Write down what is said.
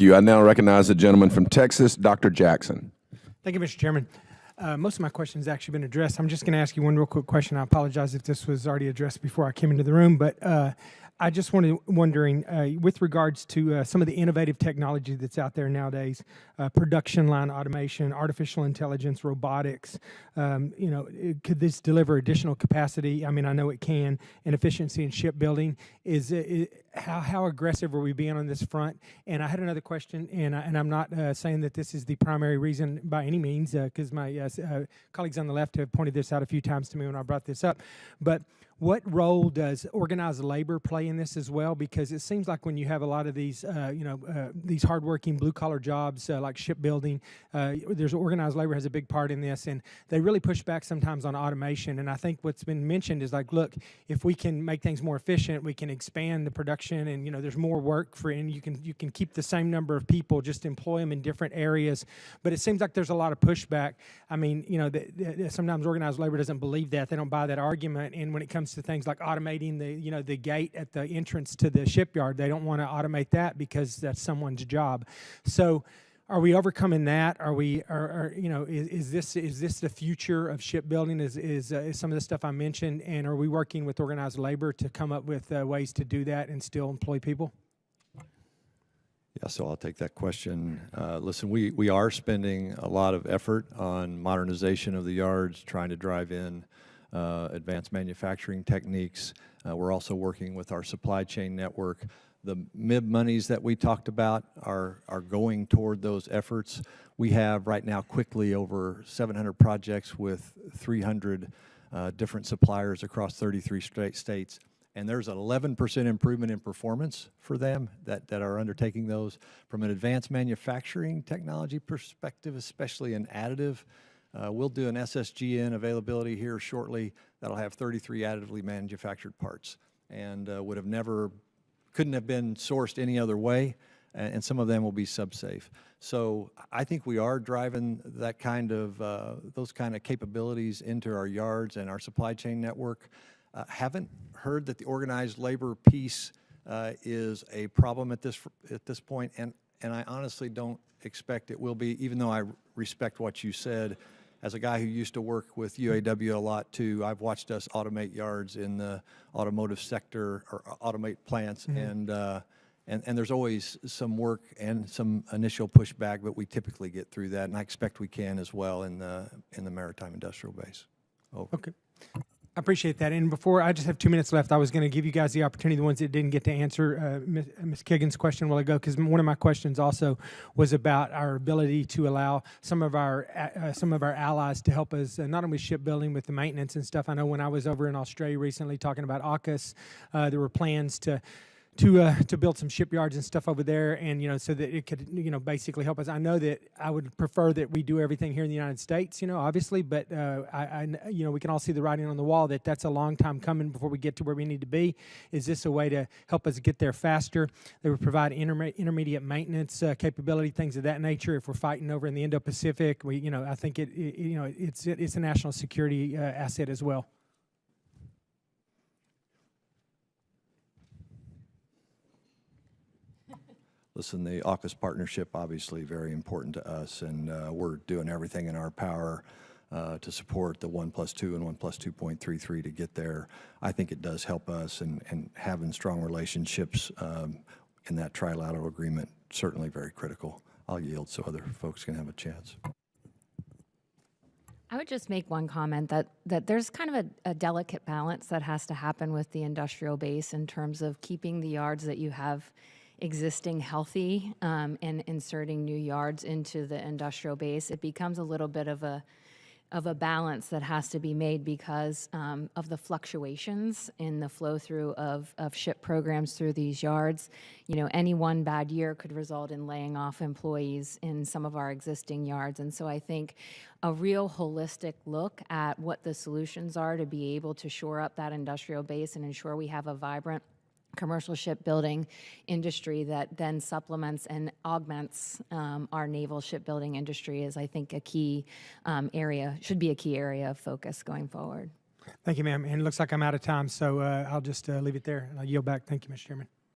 I now recognize the gentleman from Texas, Dr. Jackson. Thank you, Mr. Chairman. Most of my questions have actually been addressed. I'm just going to ask you one real quick question. I apologize if this was already addressed before I came into the room, but I just wondering, with regards to some of the innovative technology that's out there nowadays, production line automation, artificial intelligence, robotics, could this deliver additional capacity? I mean, I know it can, and efficiency in shipbuilding. How aggressive are we being on this front? And I had another question, and I'm not saying that this is the primary reason by any means, because my colleagues on the left have pointed this out a few times to me when I brought this up, but what role does organized labor play in this as well? Because it seems like when you have a lot of these, these hardworking blue-collar jobs like shipbuilding, there's organized labor has a big part in this, and they really push back sometimes on automation. And I think what's been mentioned is like, look, if we can make things more efficient, we can expand the production, and there's more work for, and you can keep the same number of people, just employ them in different areas. But it seems like there's a lot of pushback. I mean, sometimes organized labor doesn't believe that; they don't buy that argument. And when it comes to things like automating the gate at the entrance to the shipyard, they don't want to automate that because that's someone's job. So are we overcoming that? Is this the future of shipbuilding? Is some of the stuff I mentioned, and are we working with organized labor to come up with ways to do that and still employ people? Yeah, so I'll take that question. Listen, we are spending a lot of effort on modernization of the yards, trying to drive in advanced manufacturing techniques. We're also working with our supply chain network. The MIB monies that we talked about are going toward those efforts. We have right now quickly over 700 projects with 300 different suppliers across 33 states. And there's an 11% improvement in performance for them that are undertaking those. From an advanced manufacturing technology perspective, especially in additive, we'll do an SSGN availability here shortly that'll have 33 additively manufactured parts, and couldn't have been sourced any other way, and some of them will be sub-safe. So I think we are driving that kind of those kind of capabilities into our yards and our supply chain network. Haven't heard that the organized labor piece is a problem at this point, and I honestly don't expect it will be, even though I respect what you said. As a guy who used to work with UAW a lot too, I've watched us automate yards in the automotive sector or automate plants, and there's always some work and some initial pushback, but we typically get through that, and I expect we can as well in the maritime industrial base. Over. Okay. I appreciate that. And before, I just have 2 minutes left. I was going to give you guys the opportunity, the ones that didn't get to answer Ms. Kiggin's question a while ago, because one of my questions also was about our ability to allow some of our allies to help us, not only shipbuilding with the maintenance and stuff. I know when I was over in Australia recently talking about AUKUS, there were plans to build some shipyards and stuff over there, and so that it could basically help us. I know that I would prefer that we do everything here in the United States, obviously, but we can all see the writing on the wall that that's a long time coming before we get to where we need to be. Is this a way to help us get there faster? They would provide intermediate maintenance capability, things of that nature. If we're fighting over in the Indo-Pacific, I think it's a national security asset as well. Listen, the AUKUS partnership obviously very important to us, and we're doing everything in our power to support the 1+2 and 1+2.33 to get there. I think it does help us, and having strong relationships in that trilateral agreement certainly very critical. I'll yield so other folks can have a chance. I would just make one comment that there's kind of a delicate balance that has to happen with the industrial base in terms of keeping the yards that you have existing healthy and inserting new yards into the industrial base. It becomes a little bit of a balance that has to be made because of the fluctuations in the flow through of ship programs through these yards. Any one bad year could result in laying off employees in some of our existing yards. And so I think a real holistic look at what the solutions are to be able to shore up that industrial base and ensure we have a vibrant commercial shipbuilding industry that then supplements and augments our naval shipbuilding industry is, I think, a key area, should be a key area of focus going forward. Thank you, ma'am. And it looks like I'm out of time, so I'll just leave it there. I'll yield back. Thank you, Mr. Chairman.